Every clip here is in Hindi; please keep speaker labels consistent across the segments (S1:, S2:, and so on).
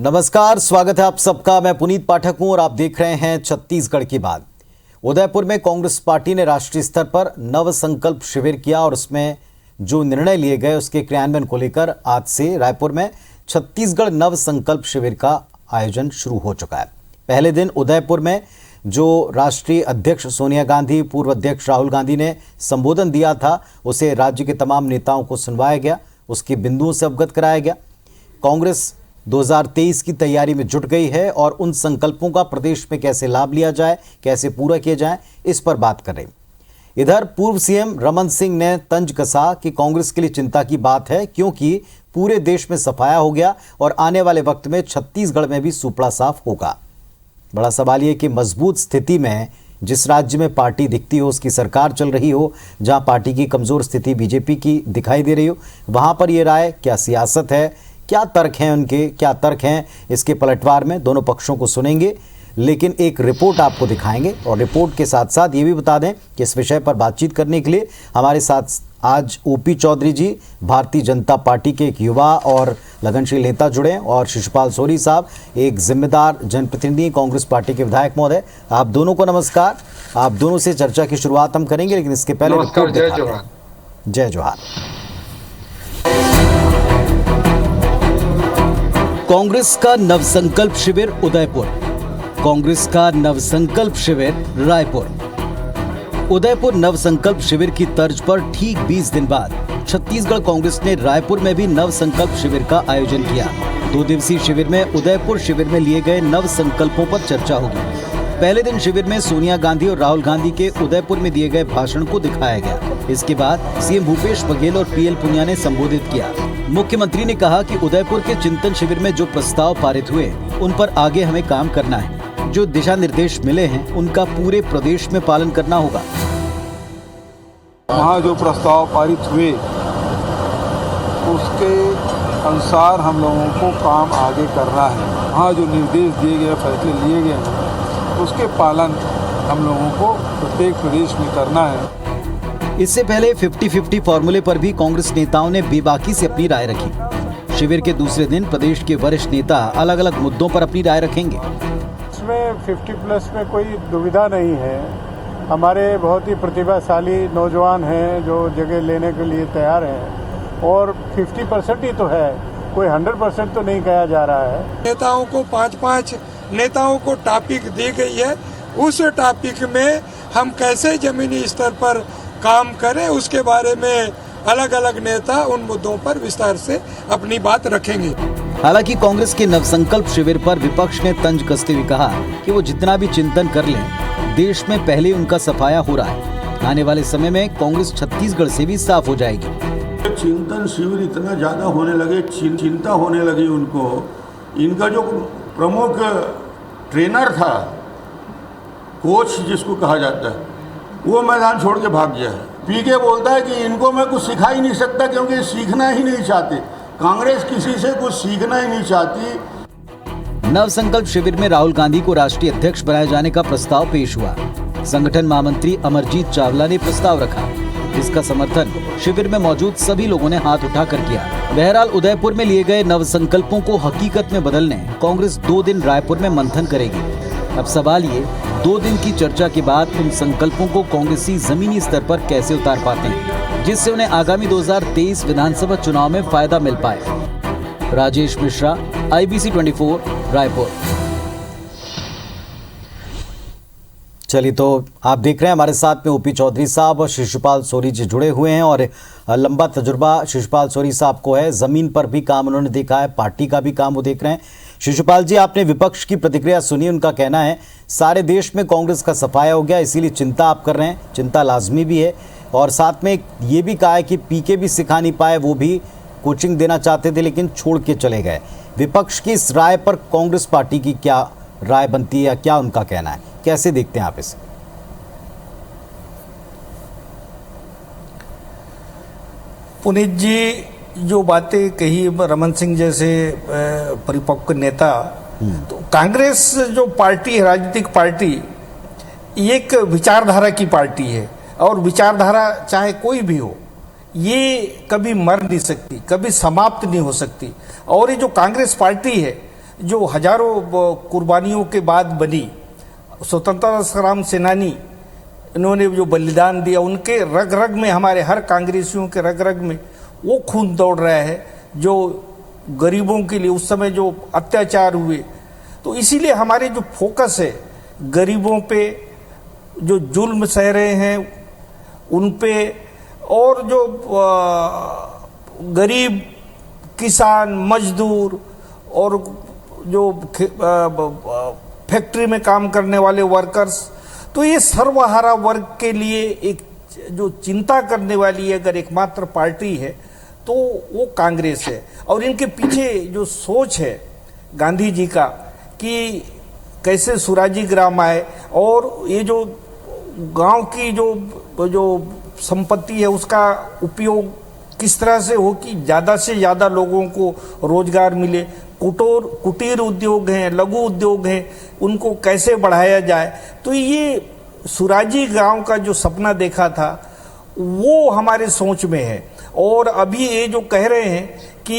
S1: नमस्कार, स्वागत है आप सबका। मैं पुनीत पाठक हूं और आप देख रहे हैं छत्तीसगढ़ की बात। उदयपुर में कांग्रेस पार्टी ने राष्ट्रीय स्तर पर नव संकल्प शिविर किया और उसमें जो निर्णय लिए गए उसके क्रियान्वयन को लेकर आज से रायपुर में छत्तीसगढ़ नव संकल्प शिविर का आयोजन शुरू हो चुका है। पहले दिन उदयपुर में जो राष्ट्रीय अध्यक्ष सोनिया गांधी, पूर्व अध्यक्ष राहुल गांधी ने संबोधन दिया था, उसे राज्य के तमाम नेताओं को सुनवाया गया, उसके बिंदुओं से अवगत कराया गया। कांग्रेस 2023 की तैयारी में जुट गई है और उन संकल्पों का प्रदेश में कैसे लाभ लिया जाए, कैसे पूरा किया जाए, इस पर बात कर रहे हैं। इधर पूर्व सीएम रमन सिंह ने तंज कसा कि कांग्रेस के लिए चिंता की बात है, क्योंकि पूरे देश में सफाया हो गया और आने वाले वक्त में छत्तीसगढ़ में भी सुपड़ा साफ होगा। बड़ा सवाल यह कि मजबूत स्थिति में जिस राज्य में पार्टी दिखती हो, उसकी सरकार चल रही हो, जहां पार्टी की कमजोर स्थिति बीजेपी की दिखाई दे रही हो, वहां पर यह राय क्या सियासत है, क्या तर्क हैं उनके, क्या तर्क हैं, इसके पलटवार में दोनों पक्षों को सुनेंगे, लेकिन एक रिपोर्ट आपको दिखाएंगे। और रिपोर्ट के साथ साथ ये भी बता दें कि इस विषय पर बातचीत करने के लिए हमारे साथ आज ओपी चौधरी जी, भारतीय जनता पार्टी के एक युवा और लगनशील नेता जुड़े, और शिशुपाल सोरी साहब, एक जिम्मेदार जनप्रतिनिधि, कांग्रेस पार्टी के विधायक महोदय। आप दोनों को नमस्कार। आप दोनों से चर्चा की शुरुआत हम करेंगे, लेकिन इसके पहले
S2: जय जोहार।
S1: जय जोहार। कांग्रेस का नवसंकल्प शिविर उदयपुर, कांग्रेस का नवसंकल्प शिविर रायपुर। उदयपुर नवसंकल्प शिविर की तर्ज पर ठीक 20 दिन बाद छत्तीसगढ़ कांग्रेस ने रायपुर में भी नवसंकल्प शिविर का आयोजन किया। 2 दिवसीय शिविर में उदयपुर शिविर में लिए गए नव संकल्पों पर चर्चा होगी। पहले दिन शिविर में सोनिया गांधी और राहुल गांधी के उदयपुर में दिए गए भाषण को दिखाया गया। इसके बाद सीएम भूपेश बघेल और पीएल पुनिया ने संबोधित किया। मुख्यमंत्री ने कहा कि उदयपुर के चिंतन शिविर में जो प्रस्ताव पारित हुए, उन पर आगे हमें काम करना है। जो दिशा निर्देश मिले हैं, उनका पूरे प्रदेश में पालन करना होगा।
S3: वहाँ जो प्रस्ताव पारित हुए उसके अनुसार हम लोगों को काम आगे करना है। वहाँ जो निर्देश दिए गए, फैसले लिए गए हैं, उसके पालन हम लोगों को प्रत्येक प्रदेश में करना है।
S1: इससे पहले 50-50 फॉर्मूले पर भी कांग्रेस नेताओं ने बेबाकी से अपनी राय रखी। शिविर के दूसरे दिन प्रदेश के वरिष्ठ नेता अलग अलग मुद्दों पर अपनी राय रखेंगे।
S4: इसमें 50+ में कोई दुविधा नहीं है। हमारे बहुत ही प्रतिभाशाली नौजवान हैं जो जगह लेने के लिए तैयार हैं, और 50% ही तो है, कोई 100% तो नहीं कहा जा रहा है।
S2: नेताओं को 5-5 नेताओं को टॉपिक दी गई है। उस टॉपिक में हम कैसे जमीनी स्तर पर काम करें, उसके बारे में अलग अलग नेता उन मुद्दों पर विस्तार से अपनी बात रखेंगे।
S1: हालांकि कांग्रेस के नवसंकल्प शिविर पर विपक्ष ने तंज कसते हुए कहा कि वो जितना भी चिंतन कर लें, देश में पहले ही उनका सफाया हो रहा है। आने वाले समय में कांग्रेस छत्तीसगढ़ से भी साफ हो जाएगी।
S5: चिंतन शिविर इतना ज्यादा होने लगे, चिंता होने लगी उनको। इनका जो प्रमुख ट्रेनर था, कोच जिसको कहा जाता है, वो मैदान छोड़ के भाग गया है। पीके बोलता है कि इनको मैं कुछ सिखा ही नहीं सकता, क्योंकि सीखना ही नहीं चाहते। कांग्रेस किसी से कुछ सीखना ही नहीं चाहती।
S1: नवसंकल्प शिविर में राहुल गांधी को राष्ट्रीय अध्यक्ष बनाए जाने का प्रस्ताव पेश हुआ। संगठन महामंत्री अमरजीत चावला ने प्रस्ताव रखा, जिसका समर्थन शिविर में मौजूद सभी लोगों ने हाथ उठाकर किया। बहरहाल उदयपुर में लिए गए नवसंकल्पों को हकीकत में बदलने कांग्रेस 2 दिन रायपुर में मंथन करेगी। अब सवाल ये, 2 दिन की चर्चा के बाद उन संकल्पों को कांग्रेसी जमीनी स्तर पर कैसे उतार पाते हैं, जिससे उन्हें आगामी 2023 विधानसभा चुनाव में फायदा मिल पाए। राजेश मिश्रा, IBC 24, रायपुर। चलिए, तो आप देख रहे हैं हमारे साथ में ओपी चौधरी साहब और शिशुपाल सोरी जी जुड़े हुए हैं, और लंबा तजुर्बा शिशुपाल सोरी साहब को है। जमीन पर भी काम उन्होंने देखा है, पार्टी का भी काम वो देख रहे हैं। शिशुपाल जी, आपने विपक्ष की प्रतिक्रिया सुनी। उनका कहना है सारे देश में कांग्रेस का सफाया हो गया, इसीलिए चिंता आप कर रहे हैं। चिंता लाजमी भी है, और साथ में ये भी कहा है कि पीके भी सिखा नहीं पाए, वो भी कोचिंग देना चाहते थे लेकिन छोड़ के चले गए। विपक्ष की इस राय पर कांग्रेस पार्टी की क्या राय बनती है, या क्या उनका कहना है, कैसे देखते हैं आप इसे?
S6: पुनीत जी, जो बातें कही रमन सिंह जैसे परिपक्व नेता, तो कांग्रेस जो पार्टी है, राजनीतिक पार्टी, एक विचारधारा की पार्टी है, और विचारधारा चाहे कोई भी हो, ये कभी मर नहीं सकती, कभी समाप्त नहीं हो सकती। और ये जो कांग्रेस पार्टी है, जो हजारों कुर्बानियों के बाद बनी, स्वतंत्रता संग्राम सेनानी इन्होंने जो बलिदान दिया, उनके रग रग में, हमारे हर कांग्रेसियों के रग रग में वो खून दौड़ रहा है जो गरीबों के लिए उस समय जो अत्याचार हुए। तो इसीलिए हमारे जो फोकस है गरीबों पे, जो जुल्म सह रहे हैं उन पे, और जो गरीब किसान मजदूर और जो फैक्ट्री में काम करने वाले वर्कर्स, तो ये सर्वहारा वर्ग के लिए एक जो चिंता करने वाली अगर एकमात्र पार्टी है तो वो कांग्रेस है। और इनके पीछे जो सोच है गांधी जी का कि कैसे सुराजी ग्राम आए, और ये जो गांव की जो संपत्ति है उसका उपयोग किस तरह से हो कि ज़्यादा से ज़्यादा लोगों को रोजगार मिले, कुटीर उद्योग हैं, लघु उद्योग हैं, उनको कैसे बढ़ाया जाए। तो ये सुराजी गांव का जो सपना देखा था वो हमारे सोच में है। और अभी ये जो कह रहे हैं कि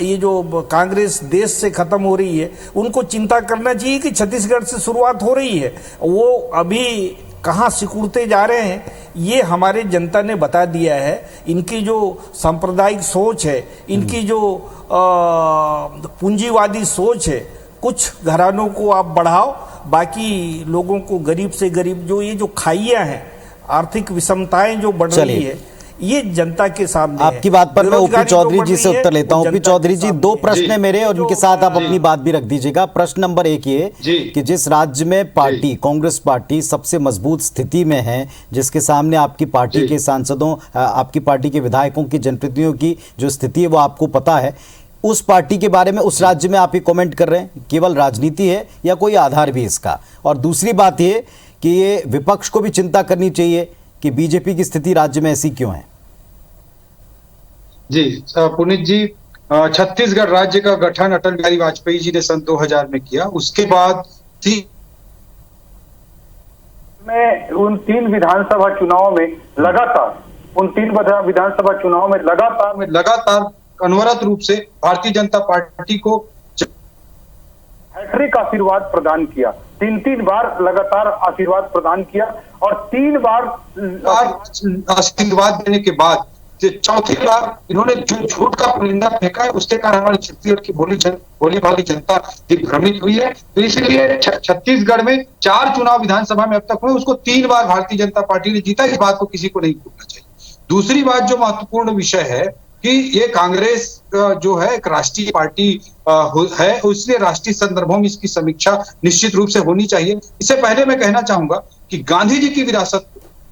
S6: ये जो कांग्रेस देश से खत्म हो रही है, उनको चिंता करना चाहिए कि छत्तीसगढ़ से शुरुआत हो रही है, वो अभी कहाँ सिकुड़ते जा रहे हैं ये हमारे जनता ने बता दिया है। इनकी जो सांप्रदायिक सोच है, इनकी जो पूंजीवादी सोच है, कुछ घरानों को आप बढ़ाओ, बाकी लोगों को गरीब से गरीब, जो ये जो खाइयां हैं, आर्थिक विषमताएं जो बढ़ रही है, ये जनता के सामने
S1: आपकी बात पर मैं ओपी चौधरी जी से उत्तर लेता हूं। ओपी चौधरी जी, दो प्रश्न है मेरे और इनके साथ आप अपनी बात भी रख दीजिएगा। प्रश्न नंबर 1 ये कि जिस राज्य में पार्टी कांग्रेस पार्टी सबसे मजबूत स्थिति में है, जिसके सामने आपकी पार्टी के सांसदों, आपकी पार्टी के विधायकों की, जनप्रतिनिधियों की जो स्थिति है वो आपको पता है, उस पार्टी के बारे में उस राज्य में आप ये कमेंट कर रहे हैं, केवल राजनीति है या कोई आधार भी इसका? और दूसरी बात ये कि ये विपक्ष को भी चिंता करनी चाहिए कि बीजेपी की स्थिति राज्य में ऐसी क्यों है?
S7: जी पुनीत जी, छत्तीसगढ़ राज्य का गठन अटल बिहारी वाजपेयी जी ने सन 2000 में किया। उसके बाद
S8: में उन 3 विधानसभा चुनाव में लगातार,
S7: लगातार अनवरत रूप से भारतीय जनता पार्टी को
S8: हैट्रिक आशीर्वाद प्रदान किया। 3 बार लगातार आशीर्वाद प्रदान किया, और 3 बार
S7: आशीर्वाद देने के बाद चौथी बार इन्होंने जो झूठ का परिंदा फेंका है, उसके कारण हमारी छत्तीसगढ़ की भोली भाली जनता दिग्भ्रमित हुई है। तो इसलिए छत्तीसगढ़ में 4 चुनाव विधानसभा में अब तक हुए, उसको 3 बार भारतीय जनता पार्टी ने जीता। इस बात को किसी को नहीं भूलना चाहिए। दूसरी बात जो महत्वपूर्ण विषय है कि ये कांग्रेस जो है एक राष्ट्रीय पार्टी है, इसलिए राष्ट्रीय संदर्भों में इसकी समीक्षा निश्चित रूप से होनी चाहिए। इससे पहले मैं कहना चाहूंगा कि गांधी जी की विरासत,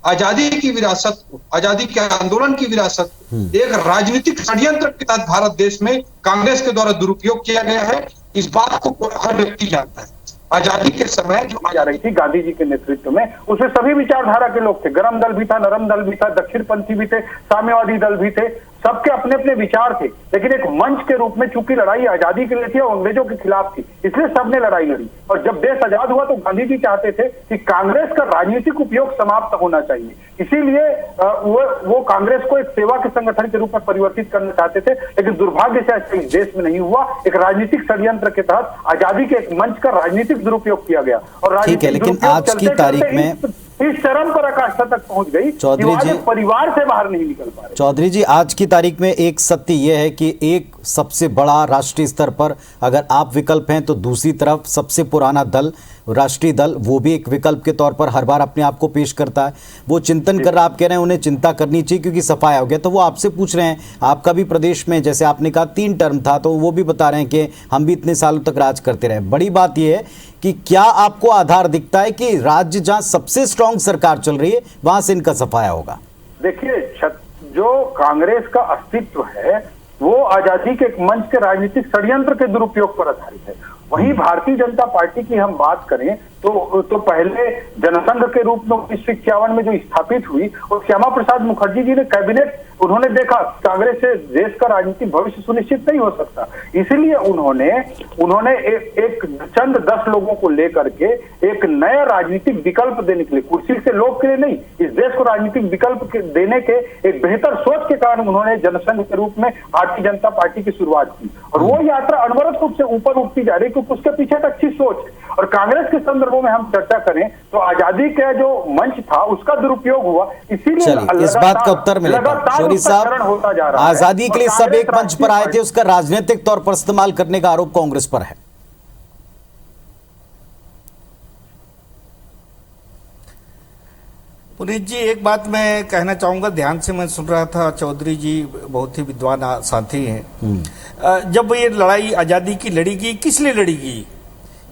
S7: आजादी की विरासत, आजादी के आंदोलन की विरासत एक राजनीतिक षड्यंत्र के तहत भारत देश में कांग्रेस के द्वारा दुरुपयोग किया गया है। इस बात को हर व्यक्ति जानता है। आजादी के समय जो
S8: जा रही थी गांधी जी के नेतृत्व में, उसमें सभी विचारधारा के लोग थे। गरम दल भी था, नरम दल भी था, दक्षिणपंथी भी थे, साम्यवादी दल भी थे, सबके अपने अपने विचार थे। लेकिन एक मंच के रूप में चूंकि लड़ाई आजादी के लिए थी और अंग्रेजों के खिलाफ थी, इसलिए सबने लड़ाई लड़ी। और जब देश आजाद हुआ तो गांधी जी चाहते थे कि कांग्रेस का राजनीतिक उपयोग समाप्त होना चाहिए, इसीलिए वो कांग्रेस को एक सेवा के संगठन के रूप में परिवर्तित करना चाहते थे। लेकिन दुर्भाग्य से ऐसा इस देश में नहीं हुआ। एक राजनीतिक षड्यंत्र के तहत आजादी के एक मंच का राजनीतिक दुरुपयोग किया गया, और
S1: ठीक है, लेकिन आज की तारीख में
S8: इस चरम पर आकांक्षा तक पहुंच गई
S1: चौधरी जी,
S8: परिवार से बाहर नहीं निकल पा रहे।
S1: चौधरी जी, आज की तारीख में एक सत्य यह है कि एक सबसे बड़ा राष्ट्रीय स्तर पर अगर आप विकल्प हैं तो दूसरी तरफ सबसे पुराना दल, राष्ट्रीय दल, वो भी एक विकल्प के तौर पर हर बार अपने आप को पेश करता है। वो चिंतन कर रहा, आप कह रहे हैं उन्हें चिंता करनी चाहिए क्योंकि सफाया हो गया, तो वो आपसे पूछ रहे हैं, आपका भी प्रदेश में जैसे आपने कहा 3 टर्म था, तो वो भी बता रहे हैं कि हम भी इतने सालों तक राज करते रहे। बड़ी बात यह है कि क्या आपको आधार दिखता है कि राज्य जहां सबसे स्ट्रांग सरकार चल रही है वहां से इनका सफाया होगा?
S8: देखिए, जो कांग्रेस का अस्तित्व है वो आजादी के एक मंच के राजनीतिक षड्यंत्र के दुरुपयोग पर आधारित है। वहीं भारतीय जनता पार्टी की हम बात करें तो पहले जनसंघ के रूप में 1951 में जो स्थापित हुई और श्यामा प्रसाद मुखर्जी जी ने कैबिनेट, उन्होंने देखा कांग्रेस से देश का राजनीतिक भविष्य सुनिश्चित नहीं हो सकता, इसीलिए उन्होंने एक चंद 10 लोगों को लेकर के एक नया राजनीतिक विकल्प देने के लिए, कुर्सी से लोग के लिए नहीं, इस देश को राजनीतिक विकल्प देने के एक बेहतर सोच के कारण उन्होंने जनसंघ के रूप में भारतीय जनता पार्टी की शुरुआत की। और वो यात्रा अनवरत रूप से ऊपर उठती जा रही, क्योंकि उसके पीछे एक अच्छी सोच। और कांग्रेस के संदर्भों में हम चर्चा करें तो आजादी का जो मंच था उसका दुरुपयोग हुआ, इसीलिए
S1: इस बात का उत्तर मिलेगा। शौरी साहब, आजादी के लिए सब एक मंच पर आए थे, उसका राजनीतिक तौर पर इस्तेमाल करने का आरोप कांग्रेस पर है।
S6: पुनीत जी, एक बात मैं कहना चाहूंगा, ध्यान से मैं सुन रहा था, चौधरी जी बहुत ही विद्वान साथी हैं। जब ये लड़ाई आजादी की लड़ी गई, किस लिए लड़ी गई?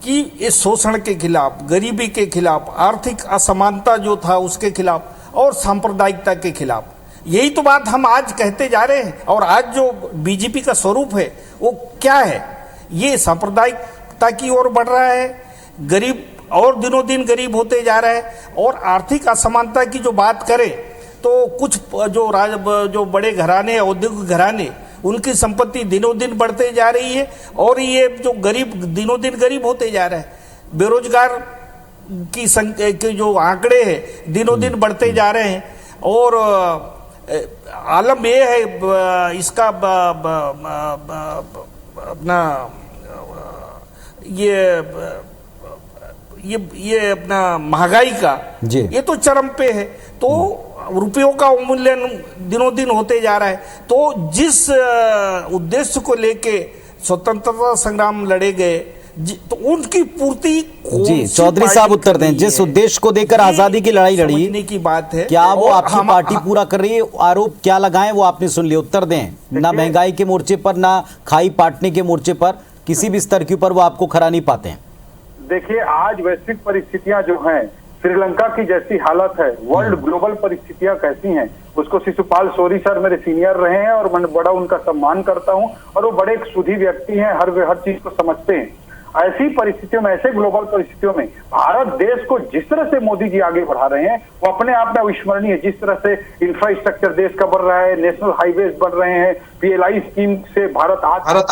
S6: कि इस शोषण के खिलाफ, गरीबी के खिलाफ, आर्थिक असमानता जो था उसके खिलाफ और सांप्रदायिकता के खिलाफ। यही तो बात हम आज कहते जा रहे हैं। और आज जो बीजेपी का स्वरूप है वो क्या है? ये सांप्रदायिकता की ओर बढ़ रहा है, गरीब और दिनों दिन गरीब होते जा रहा है। और आर्थिक असमानता की जो बात करें तो कुछ जो बड़े घराने, औद्योगिक घराने, उनकी संपत्ति दिनों दिन बढ़ते जा रही है और ये जो गरीब दिनों दिन गरीब होते जा रहा है। बेरोजगार की संख्या के जो आंकड़े हैं दिनों दिन बढ़ते जा रहे हैं। और आलम ये है इसका अपना ये अपना महंगाई का ये तो चरम पे है। तो रुपयों का अवमूल्यन दिनों दिन होते जा रहा है। तो जिस उद्देश्य को लेके स्वतंत्रता संग्राम लड़े गए तो उनकी पूर्ति
S1: जी चौधरी साहब उत्तर दें। जिस उद्देश्य को देकर आजादी की लड़ाई लड़ी
S6: की बात है,
S1: क्या वो आपकी पार्टी पूरा कर रही है? आरोप क्या लगाएं वो आपने सुन लिया, उत्तर दें। ना महंगाई के मोर्चे पर, ना खाई पाटने के मोर्चे पर, किसी भी स्तर के ऊपर वो आपको खरा नहीं पाते हैं।
S8: देखिए, आज वैश्विक परिस्थितियां जो हैं, श्रीलंका की जैसी हालत है, वर्ल्ड ग्लोबल परिस्थितियां कैसी हैं, उसको शिशुपाल शौरी सर मेरे सीनियर रहे हैं और मैं बड़ा उनका सम्मान करता हूं और वो बड़े एक सुधी व्यक्ति हैं, हर चीज को समझते हैं। ऐसी परिस्थितियों में, ऐसे ग्लोबल परिस्थितियों में भारत देश को जिस तरह से मोदी जी आगे बढ़ा रहे हैं वो अपने आप में अविस्मरणीय है। जिस तरह से इंफ्रास्ट्रक्चर देश का बढ़ रहा है, नेशनल हाईवेज बन रहे हैं, PLI स्कीम से भारत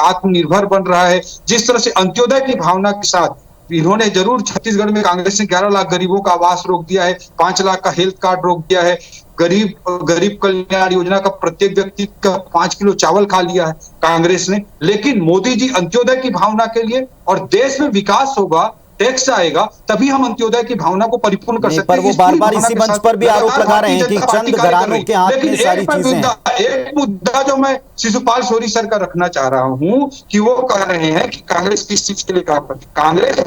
S8: आत्मनिर्भर बन रहा है, जिस तरह से अंत्योदय की भावना के साथ इन्होंने जरूर छत्तीसगढ़ में कांग्रेस ने 11 लाख गरीबों का आवास रोक दिया है, 5 लाख का हेल्थ कार्ड रोक दिया है, गरीब कल्याण योजना का प्रत्येक व्यक्ति का 5 किलो चावल खा लिया है कांग्रेस ने। लेकिन मोदी जी अंत्योदय की भावना के लिए, और देश में विकास होगा, टैक्स आएगा, तभी हम अंत्योदय की भावना को परिपूर्ण कर सकते हैं।
S1: पर वो बार-बार इसी मंच पर भी आरोप लगा रहे हैं कि चंद घरानों के हाथ में सारी चीजें हैं।
S7: एक मुद्दा जो मैं शिशुपाल शौरी सर का रखना चाह रहा हूं कि वो कह रहे हैं कि कांग्रेस किस चीज के लिए काम करती है। कांग्रेस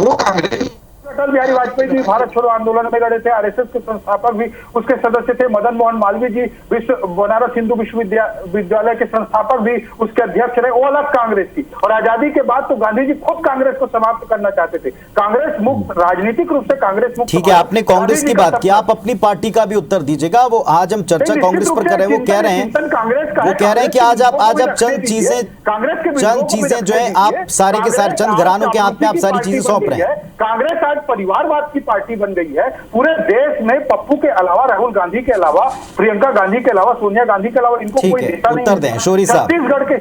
S7: अटल बिहारी वाजपेयी जी भारत छोड़ो आंदोलन में लड़े थे, RSS के संस्थापक भी उसके सदस्य थे, मदन मोहन मालवीय जी बनारस हिंदू विश्वविद्यालय के संस्थापक भी उसके अध्यक्ष रहे। वो अलग कांग्रेस थी। और आजादी के बाद तो गांधी जी खुद कांग्रेस को समाप्त करना चाहते थे। कांग्रेस मुक्त, राजनीतिक रूप से कांग्रेस मुक्त।
S1: ठीक है, आपने कांग्रेस की बात की, आप अपनी पार्टी का भी उत्तर दीजिएगा। वो आज हम चर्चा कांग्रेस पर कर रहे हैं, वो कह रहे हैं कि आज आप चंद चीजें जो है आप सारे के सारे चंद घरानों के हाथ में आप सारी चीजें सौंप रहे हैं।
S8: कांग्रेस आज परिवारवाद की पार्टी बन गई है। पूरे देश में पप्पू के अलावा, राहुल गांधी के अलावा, प्रियंका गांधी के अलावा, सोनिया गांधी के अलावा इनको कोई नेता नहीं।
S1: उत्तर दें शौरी साहब।
S8: छत्तीसगढ़ के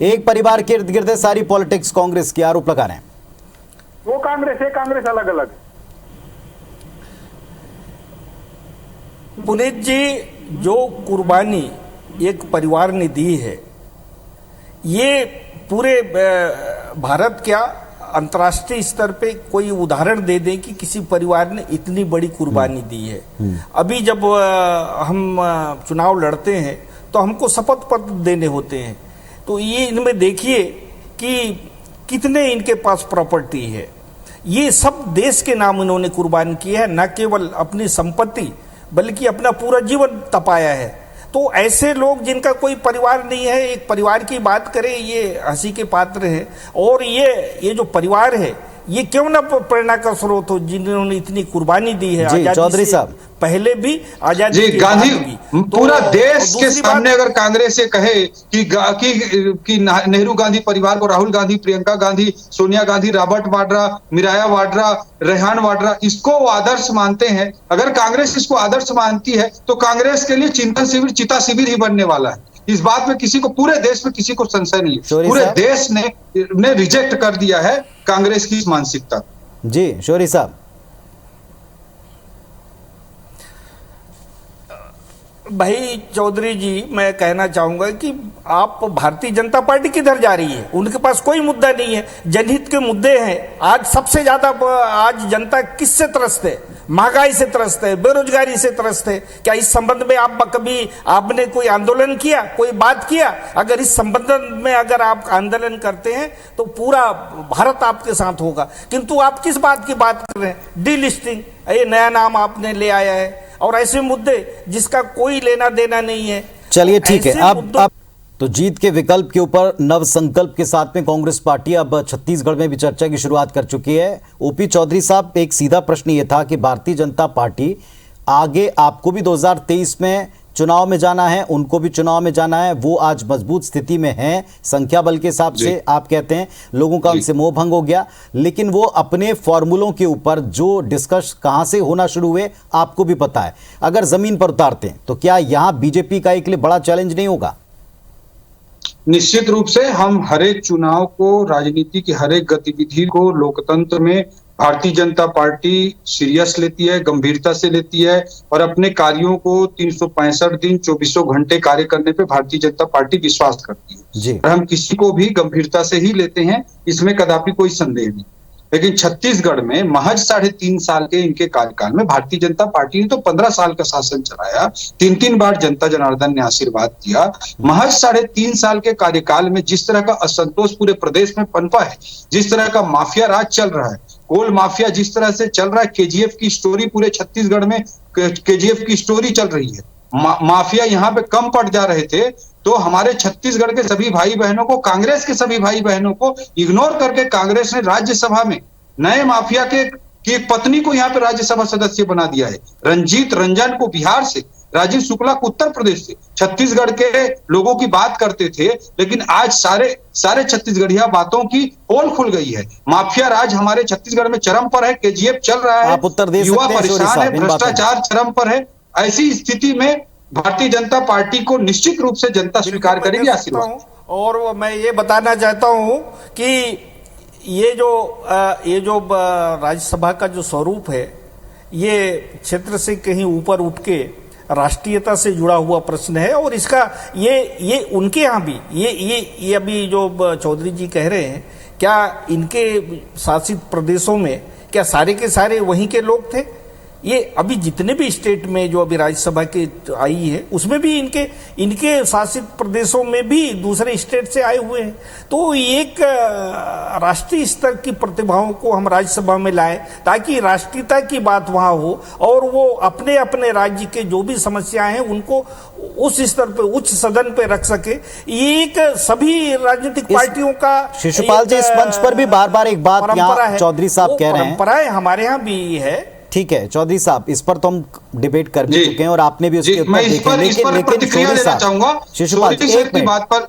S1: एक परिवार के इर्द गिर्द सारी पॉलिटिक्स कांग्रेस की आरोप लगा रहे हैं।
S8: वो कांग्रेस है, कांग्रेस अलग अलग।
S6: पुनीत जी, जो कुर्बानी एक परिवार ने दी है, ये पूरे भारत क्या अंतर्राष्ट्रीय स्तर पे कोई उदाहरण दे दें कि किसी परिवार ने इतनी बड़ी कुर्बानी दी है। अभी जब हम चुनाव लड़ते हैं तो हमको शपथ पत्र देने होते हैं, तो ये इनमें देखिए कि कितने इनके पास प्रॉपर्टी है। ये सब देश के नाम इन्होंने कुर्बान किया है, न केवल अपनी संपत्ति बल्कि अपना पूरा जीवन तपाया है। तो ऐसे लोग जिनका कोई परिवार नहीं है, एक परिवार की बात करें, ये हंसी के पात्र है। और ये जो परिवार है ये क्यों ना प्रेरणा का स्रोत हो, जिन्होंने इतनी कुर्बानी दी है
S1: जी चौधरी साहब,
S6: पहले भी आजादी
S7: जी
S6: के
S7: गांधी
S6: बाद भी।
S7: पूरा देश के सामने अगर कांग्रेस ये कहे कि नेहरू गांधी परिवार को, राहुल गांधी, प्रियंका गांधी, सोनिया गांधी, रॉबर्ट वाड्रा, मिराया वाड्रा, रेहान वाड्रा, इसको वो आदर्श मानते हैं, अगर कांग्रेस इसको आदर्श मानती है तो कांग्रेस के लिए चिंतन शिविर, चिता शिविर ही बनने वाला है। इस बात में किसी को, पूरे देश में किसी को संशय नहीं है। पूरे देश ने रिजेक्ट कर दिया है कांग्रेस की इस मानसिकता।
S1: जी शौरी साहब।
S6: भाई चौधरी जी, मैं कहना चाहूंगा कि आप भारतीय जनता पार्टी किधर जा रही है? उनके पास कोई मुद्दा नहीं है, जनहित के मुद्दे हैं। आज सबसे ज्यादा आज जनता किससे त्रस्त है? महंगाई से त्रस्त है, बेरोजगारी से त्रस्त है। क्या इस संबंध में कभी आपने कोई आंदोलन किया, कोई बात किया? अगर इस संबंध में अगर आप आंदोलन करते हैं तो पूरा भारत आपके साथ होगा, किंतु आप किस बात की बात कर रहे हैं? डीलिस्टिंग, ये नया नाम आपने ले आया है, और ऐसे मुद्दे जिसका कोई लेना देना नहीं है।
S1: चलिए ठीक है, अब तो जीत के विकल्प के ऊपर नव संकल्प के साथ में कांग्रेस पार्टी अब छत्तीसगढ़ में भी चर्चा की शुरुआत कर चुकी है। ओपी चौधरी साहब, एक सीधा प्रश्न ये था कि भारतीय जनता पार्टी आगे, आपको भी 2023 में चुनाव में जाना है, उनको भी चुनाव में जाना है, वो आज मजबूत स्थिति में है संख्या बल के हिसाब से। आप कहते हैं लोगों का उनसे मोह भंग हो गया, लेकिन वो अपने फॉर्मूलों के ऊपर जो डिस्कस कहां से होना शुरू हुए आपको भी पता है। अगर जमीन पर उतारते हैं तो क्या यहां बीजेपी का एक लिए बड़ा चैलेंज नहीं होगा?
S7: निश्चित रूप से हम हर एक चुनाव को, राजनीति की हर एक गतिविधि को लोकतंत्र में भारतीय जनता पार्टी सीरियस लेती है, गंभीरता से लेती है, और अपने कार्यों को 365 दिन 24 घंटे कार्य करने पे भारतीय जनता पार्टी विश्वास करती है। और हम किसी को भी गंभीरता से ही लेते हैं, इसमें कदापि कोई संदेह नहीं। लेकिन छत्तीसगढ़ में महज 3.5 साल के इनके कार्यकाल में भारतीय जनता पार्टी ने तो 15 साल का शासन चलाया, 3 बार जनता जनार्दन ने आशीर्वाद दिया। महज 3.5 साल के कार्यकाल में जिस तरह का असंतोष पूरे प्रदेश में पनपा है, जिस तरह का माफिया राज चल रहा है, कोल माफिया जिस तरह से चल रहा है, केजीएफ की स्टोरी पूरे छत्तीसगढ़ में, केजीएफ की स्टोरी चल रही है। माफिया यहाँ पे कम पड़ जा रहे थे, तो हमारे छत्तीसगढ़ के सभी भाई बहनों को, कांग्रेस के सभी भाई बहनों को इग्नोर करके कांग्रेस ने राज्यसभा में नए माफिया की एक पत्नी को यहाँ पे राज्यसभा सदस्य बना दिया है। रंजीत रंजन को बिहार से, राजीव शुक्ला को उत्तर प्रदेश से। छत्तीसगढ़ के लोगों की बात करते थे, लेकिन आज सारे छत्तीसगढ़िया बातों की पोल खुल गई है। माफिया राज हमारे छत्तीसगढ़ में चरम पर है, केजीएफ चल रहा है, युवा परेशान है, भ्रष्टाचार चरम पर है। ऐसी स्थिति में भारतीय जनता पार्टी को निश्चित रूप से जनता स्वीकार करेगी, आशीर्वाद।
S6: और मैं ये बताना चाहता हूं कि ये जो राज्यसभा का जो स्वरूप है, ये क्षेत्र से कहीं ऊपर उठ के राष्ट्रीयता से जुड़ा हुआ प्रश्न है। और इसका ये उनके यहाँ भी ये अभी जो चौधरी जी कह रहे हैं, क्या इनके शासित प्रदेशों में क्या सारे के सारे वहीं के लोग थे? ये अभी जितने भी स्टेट में जो अभी राज्यसभा के आई है, उसमें भी इनके शासित प्रदेशों में भी दूसरे स्टेट से आए हुए हैं। तो एक राष्ट्रीय स्तर की प्रतिभाओं को हम राज्यसभा में लाएं, ताकि राष्ट्रीयता की बात वहां हो और वो अपने अपने राज्य के जो भी समस्याएं हैं उनको उस स्तर पे, उच्च सदन पे रख सके। ये एक सभी राजनीतिक पार्टियों का,
S1: शिशुपाल जी, इस मंच पर भी बार बार एक बात यहाँ चौधरी साहब कह रहे हैं,
S6: परंपराएं हमारे यहाँ भी है।
S1: ठीक है चौधरी साहब, इस पर तो हम डिबेट कर भी चुके हैं और आपने भी उसके ऊपर
S7: लेकिन प्रतिक्रिया देना चाहूंगा।
S1: शिशुपाल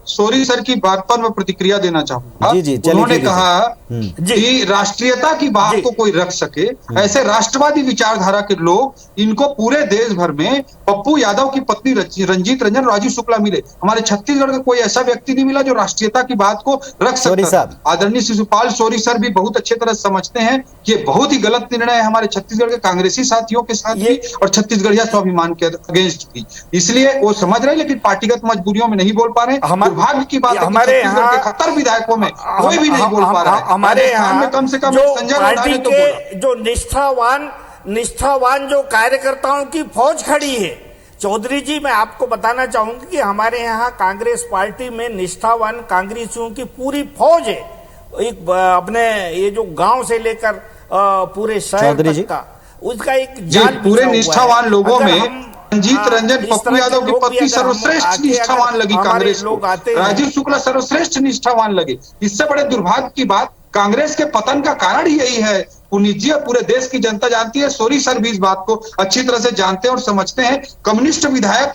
S7: सोरी सर की बात पर मैं प्रतिक्रिया देना चाहूंगा।
S1: जी,
S7: उन्होंने कहा कि राष्ट्रीयता की बात को कोई रख सके, ऐसे राष्ट्रवादी विचारधारा के लोग इनको पूरे देश भर में पप्पू यादव की पत्नी रंजीत रंजन, राजीव शुक्ला मिले, हमारे छत्तीसगढ़ का कोई ऐसा व्यक्ति नहीं मिला जो राष्ट्रीयता की बात को रख सकता। आदरणीय शिशुपाल सोरी सर भी बहुत अच्छे तरह समझते हैं कि ये बहुत ही गलत निर्णय है हमारे छत्तीसगढ़ के कांग्रेसी साथियों के साथ भी और छत्तीसगढ़िया स्वाभिमान के अगेंस्ट भी। इसलिए वो समझ रहे, लेकिन पार्टीगत मजबूरियों में नहीं बोल पा रहे। दुर्भाग्य की बात है हमारे यहाँ के 71 विधायकों में कोई भी नहीं बोल पा रहा है।
S6: हमारे यहाँ
S7: कम से कम
S6: पार्टी के जो निष्ठावान जो कार्यकर्ताओं की फौज खड़ी है। चौधरी जी, मैं आपको बताना चाहूंगी कि हमारे यहाँ कांग्रेस पार्टी में निष्ठावान कांग्रेसियों की पूरी फौज है। एक अपने ये जो गांव से लेकर पूरे शहर तक का उसका एक जाल
S7: पूरे निष्ठावान लोगों में रंजीत रंजन, पप्पू यादव की पत्नी सर्वश्रेष्ठ निष्ठावान लगी कांग्रेस को, राजीव शुक्ला सर्वश्रेष्ठ निष्ठावान लगे। इससे बड़े दुर्भाग्य की बात कांग्रेस के पतन का कारण ही यही है। पुनीत जी और पूरे देश की जनता जानती है, सोरी सर भी इस बात को अच्छी तरह से जानते हैं और समझते हैं। कम्युनिस्ट विधायक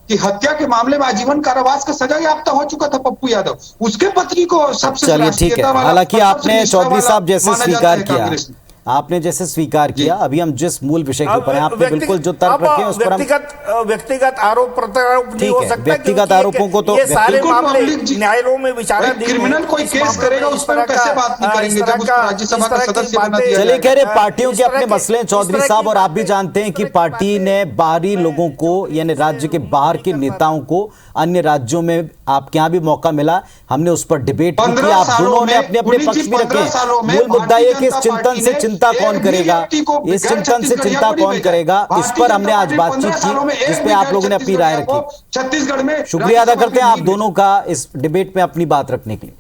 S7: की हत्या के मामले में आजीवन कारावास का सजा याफ्ता हो चुका था पप्पू यादव, उसके पत्नी को सबसे
S1: चलिए ठीक है। हालांकि आपने चौधरी साहब जैसे स्वीकार किया, आपने जैसे स्वीकार किया, अभी हम जिस मूल विषय के ऊपर हैं, आपने बिल्कुल जो तर्क रखे उस पर हम
S6: व्यक्तिगत आरोप प्रत्यारोप नहीं हो सकता।
S1: व्यक्तिगत आरोपों को तो
S6: ये सारे मामले न्यायालयों में विचाराधीन।
S7: क्रिमिनल कोई केस करेगा उस पर कैसे बात नहीं करेंगे जब उसको राज्यसभा का सदस्य बना दिया।
S1: चलिए कह रहे पार्टियों के अपने मसले हैं चौधरी साहब, और आप भी जानते हैं कि पार्टी ने बाहरी लोगों को, यानी राज्य के बाहर के नेताओं को अन्य राज्यों में आपके यहाँ भी मौका मिला, हमने उस पर डिबेट भी की, आप दोनों ने अपने अपने पक्ष भी रखे। मूल मुद्दा ये कि इस चिंतन से चिंता कौन करेगा, इस चिंतन से चिंता कौन करेगा, इस पर हमने आज बातचीत की, जिस पे आप लोगों ने अपनी राय रखी।
S7: छत्तीसगढ़ में
S1: शुक्रिया अदा करते हैं आप दोनों का इस डिबेट में अपनी बात रखने के लिए।